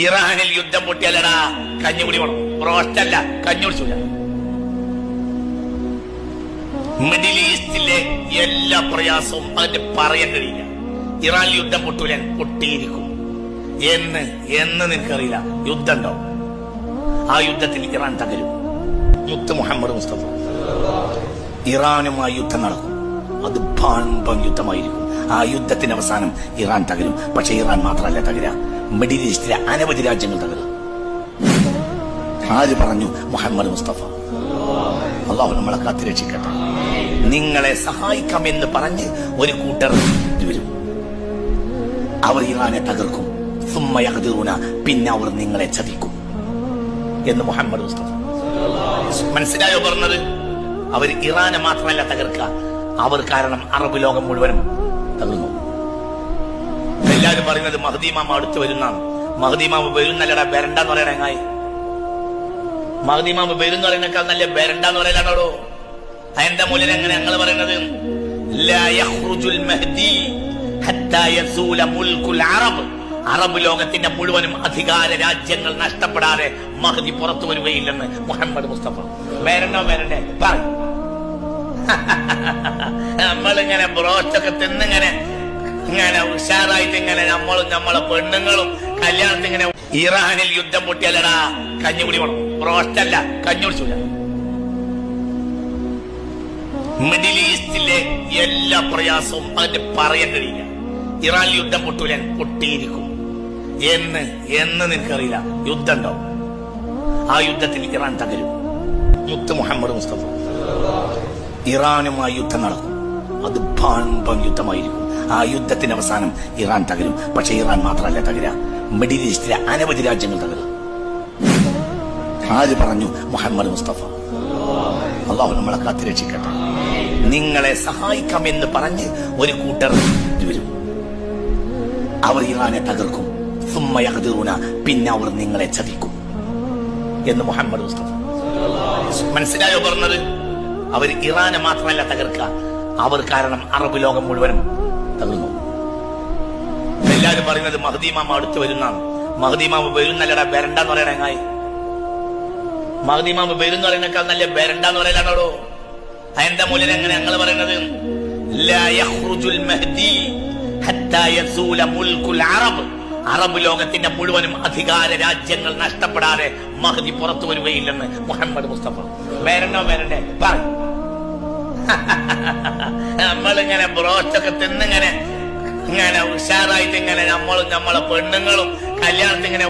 ഇറാനിൽ യുദ്ധം പൊട്ടിയാലടാ കഞ്ഞുകുടി വേണം, റോസ്റ്റല്ല കഞ്ഞു കുടിച്ചൂല. മിഡിൽ ഈസ്റ്റിലെ എല്ലാ പ്രയാസവും അതിന്റെ പറയാൻ കഴിയില്ല. ഇറാനിൽ യുദ്ധം പൊട്ടൂല, പൊട്ടിയിരിക്കും. എന്ന് നിനക്കറിയില്ല. യുദ്ധം ഉണ്ടാവും, ആ യുദ്ധത്തിൽ ഇറാൻ തകരും. മുത്ത് മുഹമ്മദ് മുസ്തഫ ഇറാനുമായി യുദ്ധം നടക്കും. അത് പാമ്പം യുദ്ധമായിരിക്കും. ആ യുദ്ധത്തിന്റെ അവസാനം ഇറാൻ തകരും. പക്ഷെ ഇറാൻ മാത്രമല്ല തകര, മിഡിൽ ഈസ്റ്റിലെ അനവധി രാജ്യങ്ങൾ തകരും. ആര് പറഞ്ഞു? മുഹമ്മദ് മുസ്തഫ. അള്ളാഹു നമ്മളെ കാത്തുരക്ഷിക്കട്ടെ. നിങ്ങളെ സഹായിക്കാമെന്ന് പറഞ്ഞ് ഒരു കൂട്ടർ വരും. അവർ ഇറാനെ തകർക്കും. പിന്നെ അവർ നിങ്ങളെ ചതിക്കും എന്ന് മുഹമ്മദ് മുസ്തഫ. മനസ്സിലായോ പറഞ്ഞത്? അവർ ഇറാനെ മാത്രമല്ല തകർക്കുക, അവർ കാരണം അറബ് ലോകം മുഴുവനും തകർന്നു. എല്ലാവരും പറയുന്നത് മഹ്ദി ഇമാം അടുത്ത് വരുന്നാണ്. മഹ്ദി ഇമാം വരുന്നല്ലടാ, ബെരണ്ടെന്ന് പറയണേങ്ങായി. മഹ്ദി ഇമാം വരുന്ന പറയുന്നേക്കാൾ നല്ല ബെരണ്ടെന്ന് പറയലാണോടോ. അതിന്റെ മൂലം എങ്ങനെ ഞങ്ങൾ പറയുന്നത്? ലാ യഖ്റുജുൽ മഹ്ദി ഹത്താ യസൂല മുൽകുൽ അറബ്. അറബ് ലോകത്തിന്റെ മുഴുവനും അധികാര രാജ്യങ്ങൾ നഷ്ടപ്പെടാതെ മഹ്ദി പുറത്തു വരികയില്ലെന്ന് മുഹമ്മദ് മുസ്തഫ. വരണ്ടേ പറ. നമ്മളിങ്ങനെ ബ്രോസ്റ്റൊക്കെ തിന്നിങ്ങനെ ഉഷാറായിട്ട് ഇങ്ങനെ നമ്മളും നമ്മളെ പെണ്ണുങ്ങളും കല്യാണത്തിന് ഇങ്ങനെ. ഇറാനിൽ യുദ്ധം പൊട്ടിയാലടാ കഞ്ഞുകുടി വേണം, ബ്രോസ്റ്റല്ല കഞ്ഞു കുടിച്ചൂല. മിഡിൽ ഈസ്റ്റിലെ എല്ലാ പ്രയാസവും അതിന്റെ പറയാൻ കഴിയില്ല. ഇറാനിൽ യുദ്ധം പൊട്ടൂല, പൊട്ടിയിരിക്കും. എന്ന് നിനക്കറിയില്ല. യുദ്ധം ഉണ്ടാവും, ആ യുദ്ധത്തിൽ ഇറാൻ തകരും. മുത്ത് മുഹമ്മദ് മുസ്തഫ ഇറാനുമായി യുദ്ധം നടക്കും. അത് പാമ്പം യുദ്ധമായിരിക്കും. ആ യുദ്ധത്തിന്റെ അവസാനം ഇറാൻ തകരും. പക്ഷെ ഇറാൻ മാത്രമല്ല തകര, മിഡിൽ ഈസ്റ്റിലെ അനവധി രാജ്യങ്ങൾ തകരും. ആര് പറഞ്ഞു? മുഹമ്മദ് മുസ്തഫ. അള്ളാഹു നമ്മളെ കാത്തുരക്ഷിക്കട്ടെ. നിങ്ങളെ സഹായിക്കാമെന്ന് പറഞ്ഞ് ഒരു കൂട്ടർ വരും. അവർ ഇറാനെ തകർക്കും. പിന്നെ അവർ നിങ്ങളെ ചതിക്കും എന്ന് മുഹമ്മദ് മുസ്തഫ. മനസ്സിലായോ പറഞ്ഞത്? അവർ ഇറാനെ മാത്രമല്ല തകർക്കുക, അവർ കാരണം അറബ് ലോകം മുഴുവനും തകർന്നു. എല്ലാവരും പറയുന്നത് മഹ്ദി ഇമാം അടുത്ത് വരുന്നാണ്. മഹ്ദി ഇമാം വരുന്നല്ലടാ, ബെരണ്ടെന്ന് പറയണേങ്ങായി. മഹ്ദി ഇമാം വരുന്ന പറയുന്നേക്കാൾ നല്ല ബെരണ്ടെന്ന് പറയലാണോടോ. അതിന്റെ മൂലം എങ്ങനെ ഞങ്ങൾ പറയുന്നത്? ലാ യഖ്റുജുൽ മഹ്ദി ഹത്താ യസൂല മുൽകുൽ അറബ്. അറബ് ലോകത്തിന്റെ മുഴുവനും അധികാര രാജ്യങ്ങൾ നഷ്ടപ്പെടാതെ മഹ്ദി പുറത്തു വരികയില്ലെന്ന് മുഹമ്മദ് മുസ്തഫ. വരണ്ടേ പറ. നമ്മളിങ്ങനെ ബ്രോസ്റ്റൊക്കെ തിന്നിങ്ങനെ ഉഷാറായിട്ട് ഇങ്ങനെ നമ്മളും നമ്മളെ പെണ്ണുങ്ങളും കല്യാണത്തിന് ഇങ്ങനെ